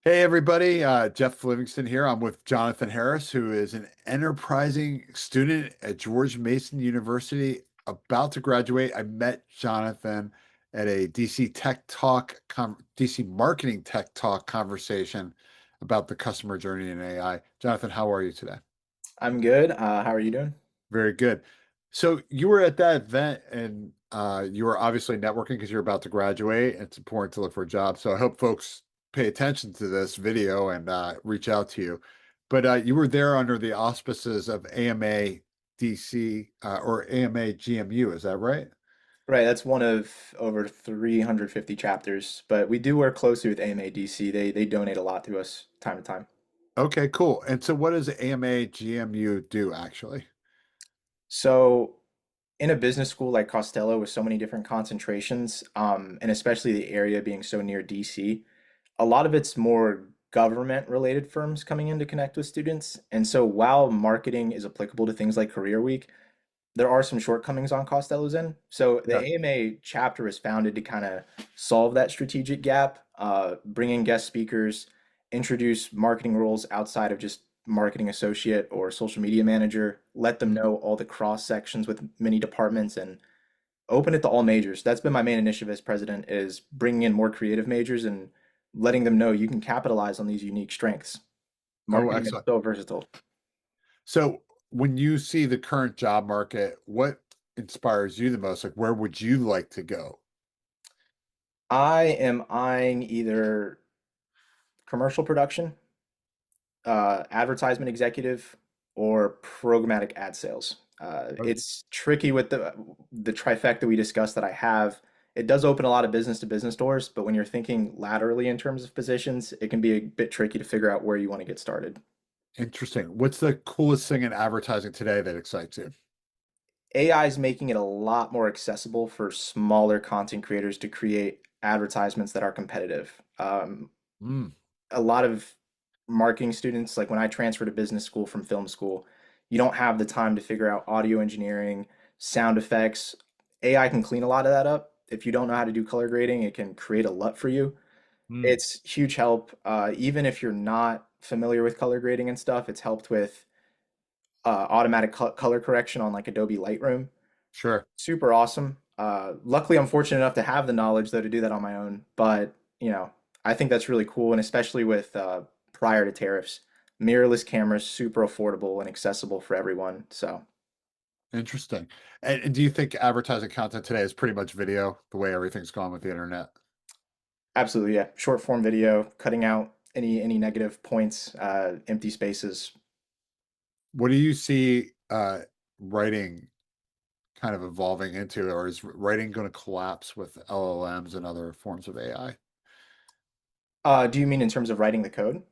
Hey everybody, Jeff Livingston here. I'm with Jonathan Harris, who is an enterprising student at George Mason University, about to graduate. I met Jonathan at a DC Tech Talk, DC Marketing Tech Talk conversation about the customer journey in AI. Jonathan, how are you today? I'm good. How are you doing? Very good. So you were at that event and you were obviously networking because you're about to graduate. It's important to look for a job. So I hope folks pay attention to this video and reach out to you. But you were there under the auspices of AMA DC or AMA GMU. Is that right? Right, that's one of over 350 chapters, but we do work closely with AMADC. They donate a lot to us time to time. Okay, cool. And so what does AMA GMU do actually? So in a business school like Costello with so many different concentrations, and especially the area being so near DC, a lot of it's more government related firms coming in to connect with students. And so while marketing is applicable to things like Career Week, there are some shortcomings on Costello's end. So the Yeah. AMA chapter was founded to kind of solve that strategic gap, bring in guest speakers, introduce marketing roles outside of just marketing associate or social media manager, let them know all the cross sections with many departments, and open it to all majors. That's been my main initiative as president, is bringing in more creative majors and letting them know you can capitalize on these unique strengths. Oh, Marketing is excellent. so versatile. So when you see the current job market, what inspires you the most? Like, where would you like to go? I am eyeing either commercial production, advertisement executive, or programmatic ad sales. It's tricky with the trifecta we discussed that I have. It does open a lot of business to business doors, but when you're thinking laterally in terms of positions, it can be a bit tricky to figure out where you want to get started. Interesting. What's the coolest thing in advertising today that excites you? AI is making it a lot more accessible for smaller content creators to create advertisements that are competitive. Mm, A lot of marketing students, like when I transferred to business school from film school, you don't have the time to figure out audio engineering, sound effects. AI can clean a lot of that up. If you don't know how to do color grading, it can create a LUT for you. mm, It's huge help. Even if you're not familiar with color grading and stuff, it's helped with automatic color correction on like Adobe Lightroom. sure. Super awesome. Luckily, I'm fortunate enough to have the knowledge though to do that on my own. But you know, I think that's really cool, and especially with prior to tariffs, mirrorless cameras super affordable and accessible for everyone. So Interesting. And do you think advertising content today is pretty much video, the way everything's gone with the internet? absolutely, yeah. Short form video, cutting out any negative points, empty spaces. What do you see writing kind of evolving into, or is writing going to collapse with LLMs and other forms of AI? Do you mean in terms of writing the code?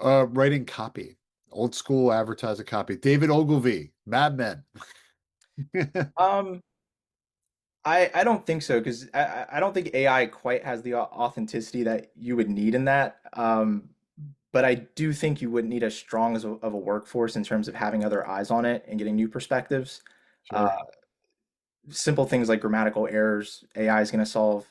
Writing copy, old school advertising copy. David Ogilvy, Mad Men. Um, I don't think so because I don't think AI quite has the authenticity that you would need in that. But I do think you would need as strong as of a workforce in terms of having other eyes on it and getting new perspectives. Uh, Sure. Simple things like grammatical errors, AI is going to solve.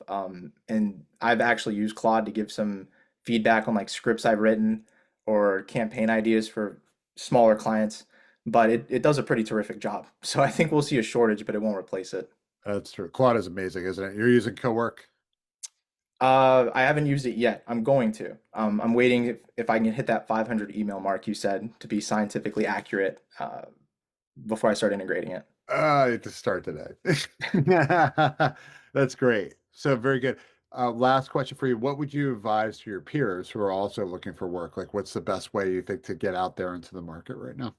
And I've actually used Claude to give some feedback on like scripts I've written or campaign ideas for smaller clients. But it does a pretty terrific job. So I think we'll see a shortage, but it won't replace it. That's true. Claude is amazing, isn't it? You're using Cowork. I haven't used it yet. I'm going to. I'm waiting if I can hit that 500 email mark you said to be scientifically accurate before I start integrating it. To start today. That's great. So very good. Last question for you. What would you advise to your peers who are also looking for work? Like, what's the best way you think to get out there into the market right now?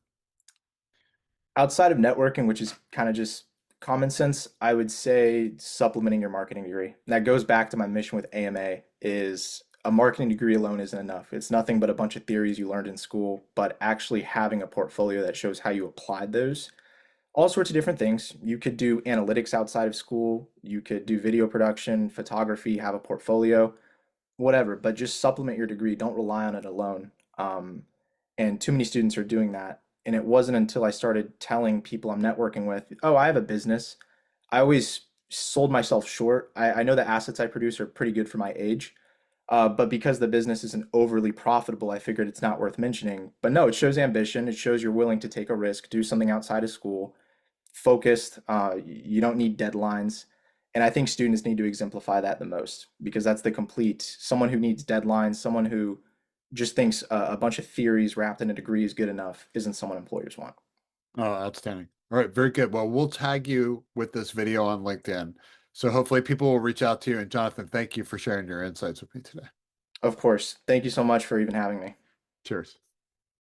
Outside of networking, which is kind of just common sense, I would say supplementing your marketing degree. And that goes back to my mission with AMA is a marketing degree alone isn't enough. It's nothing but a bunch of theories you learned in school, but actually having a portfolio that shows how you applied those. All sorts of different things. You could do analytics outside of school. You could do video production, photography, have a portfolio, whatever, but just supplement your degree. Don't rely on it alone. Um, and too many students are doing that. And it wasn't until I started telling people I'm networking with, oh, I have a business. I always sold myself short. I know the assets I produce are pretty good for my age. But because the business isn't overly profitable, I figured it's not worth mentioning. But no, it shows ambition. It shows you're willing to take a risk, do something outside of school, focused. You don't need deadlines. And I think students need to exemplify that the most because that's the complete someone who needs deadlines, someone who just thinks a bunch of theories wrapped in a degree is good enough, isn't someone employers want. Oh, outstanding. All right, very good. Well, we'll tag you with this video on LinkedIn. So hopefully people will reach out to you. And Jonathan, thank you for sharing your insights with me today. Of course. Thank you so much for even having me. Cheers.